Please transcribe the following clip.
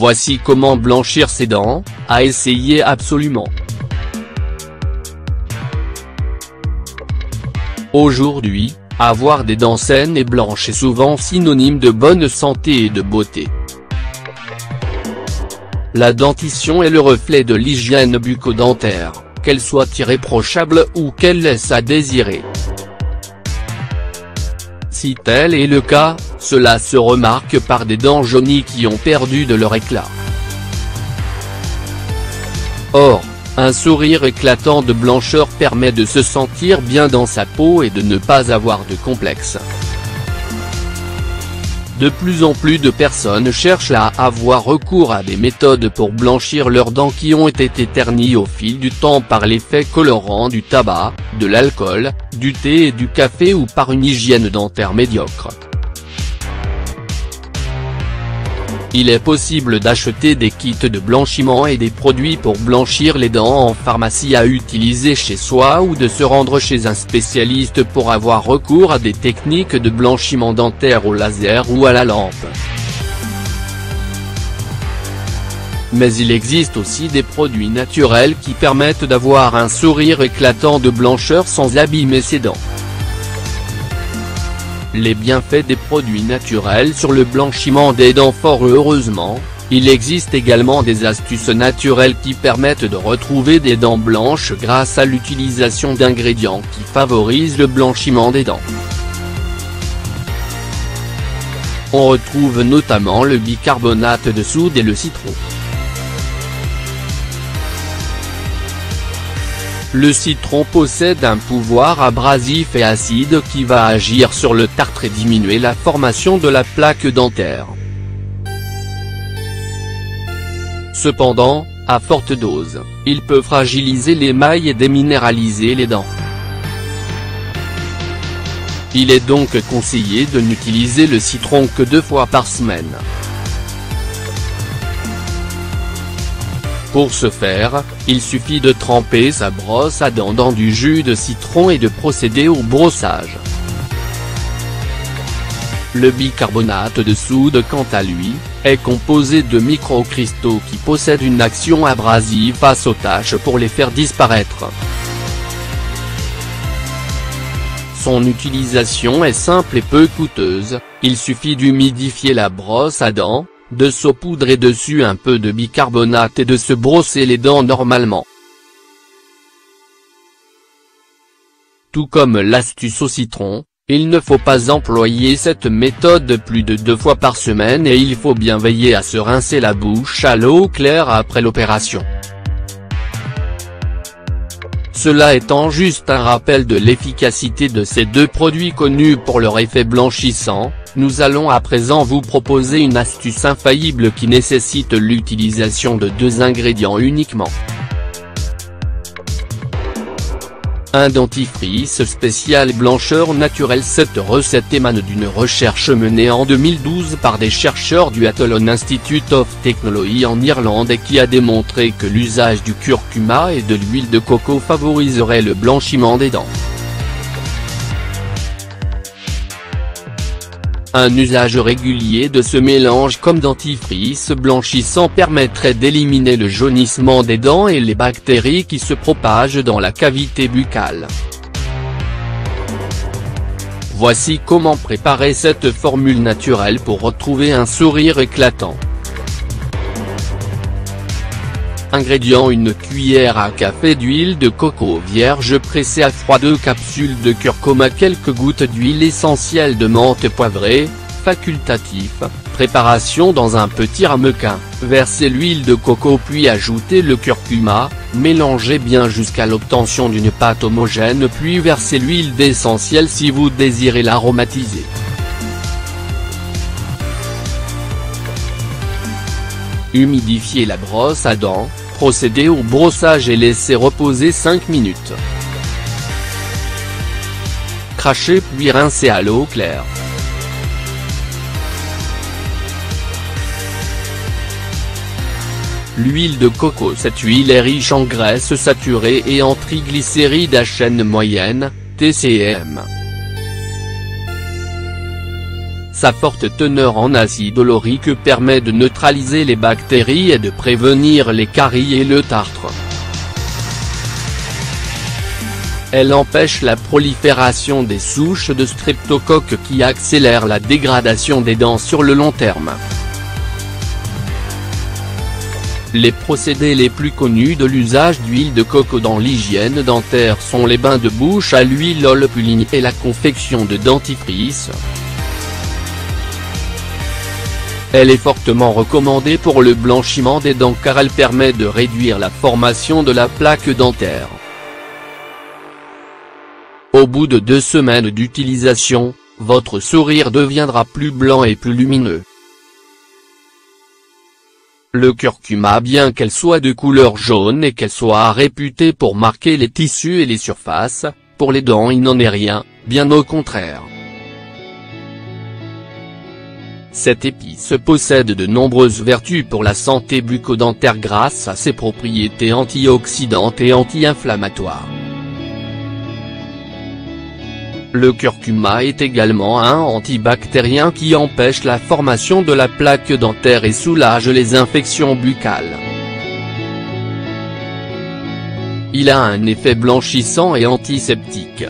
Voici comment blanchir ses dents, à essayer absolument. Aujourd'hui, avoir des dents saines et blanches est souvent synonyme de bonne santé et de beauté. La dentition est le reflet de l'hygiène bucco-dentaire, qu'elle soit irréprochable ou qu'elle laisse à désirer. Si tel est le cas, cela se remarque par des dents jaunies qui ont perdu de leur éclat. Or, un sourire éclatant de blancheur permet de se sentir bien dans sa peau et de ne pas avoir de complexe. De plus en plus de personnes cherchent à avoir recours à des méthodes pour blanchir leurs dents qui ont été ternies au fil du temps par l'effet colorant du tabac, de l'alcool, du thé et du café ou par une hygiène dentaire médiocre. Il est possible d'acheter des kits de blanchiment et des produits pour blanchir les dents en pharmacie à utiliser chez soi ou de se rendre chez un spécialiste pour avoir recours à des techniques de blanchiment dentaire au laser ou à la lampe. Mais il existe aussi des produits naturels qui permettent d'avoir un sourire éclatant de blancheur sans abîmer ses dents. Les bienfaits des produits naturels sur le blanchiment des dents. Fort heureusement, il existe également des astuces naturelles qui permettent de retrouver des dents blanches grâce à l'utilisation d'ingrédients qui favorisent le blanchiment des dents. On retrouve notamment le bicarbonate de soude et le citron. Le citron possède un pouvoir abrasif et acide qui va agir sur le tartre et diminuer la formation de la plaque dentaire. Cependant, à forte dose, il peut fragiliser l'émail et déminéraliser les dents. Il est donc conseillé de n'utiliser le citron que 2 fois par semaine. Pour ce faire, il suffit de tremper sa brosse à dents dans du jus de citron et de procéder au brossage. Le bicarbonate de soude quant à lui, est composé de microcristaux qui possèdent une action abrasive face aux taches pour les faire disparaître. Son utilisation est simple et peu coûteuse, il suffit d'humidifier la brosse à dents, de saupoudrer dessus un peu de bicarbonate et de se brosser les dents normalement. Tout comme l'astuce au citron, il ne faut pas employer cette méthode plus de 2 fois par semaine et il faut bien veiller à se rincer la bouche à l'eau claire après l'opération. Cela étant juste un rappel de l'efficacité de ces 2 produits connus pour leur effet blanchissant, nous allons à présent vous proposer une astuce infaillible qui nécessite l'utilisation de 2 ingrédients uniquement. Un dentifrice spécial blancheur naturel. Cette recette émane d'une recherche menée en 2012 par des chercheurs du Athlone Institute of Technology en Irlande et qui a démontré que l'usage du curcuma et de l'huile de coco favoriserait le blanchiment des dents. Un usage régulier de ce mélange comme dentifrice blanchissant permettrait d'éliminer le jaunissement des dents et les bactéries qui se propagent dans la cavité buccale. Voici comment préparer cette formule naturelle pour retrouver un sourire éclatant. Ingrédients: une cuillère à café d'huile de coco vierge pressée à froid, 2 capsules de curcuma, quelques gouttes d'huile essentielle de menthe poivrée, facultatif. Préparation: dans un petit ramequin, versez l'huile de coco puis ajoutez le curcuma, mélangez bien jusqu'à l'obtention d'une pâte homogène puis versez l'huile d'essentiel si vous désirez l'aromatiser. Humidifiez la brosse à dents, procédez au brossage et laissez reposer 5 minutes. Crachez puis rincez à l'eau claire. L'huile de coco. Cette huile est riche en graisses saturées et en triglycérides à chaîne moyenne, TCM. Sa forte teneur en acide laurique permet de neutraliser les bactéries et de prévenir les caries et le tartre. Elle empêche la prolifération des souches de streptocoque qui accélèrent la dégradation des dents sur le long terme. Les procédés les plus connus de l'usage d'huile de coco dans l'hygiène dentaire sont les bains de bouche à l'huile olpuline et la confection de dentifrice. Elle est fortement recommandée pour le blanchiment des dents car elle permet de réduire la formation de la plaque dentaire. Au bout de 2 semaines d'utilisation, votre sourire deviendra plus blanc et plus lumineux. Le curcuma, bien qu'elle soit de couleur jaune et qu'elle soit réputée pour marquer les tissus et les surfaces, pour les dents il n'en est rien, bien au contraire. Cette épice possède de nombreuses vertus pour la santé bucco-dentaire grâce à ses propriétés antioxydantes et anti-inflammatoires. Le curcuma est également un antibactérien qui empêche la formation de la plaque dentaire et soulage les infections buccales. Il a un effet blanchissant et antiseptique.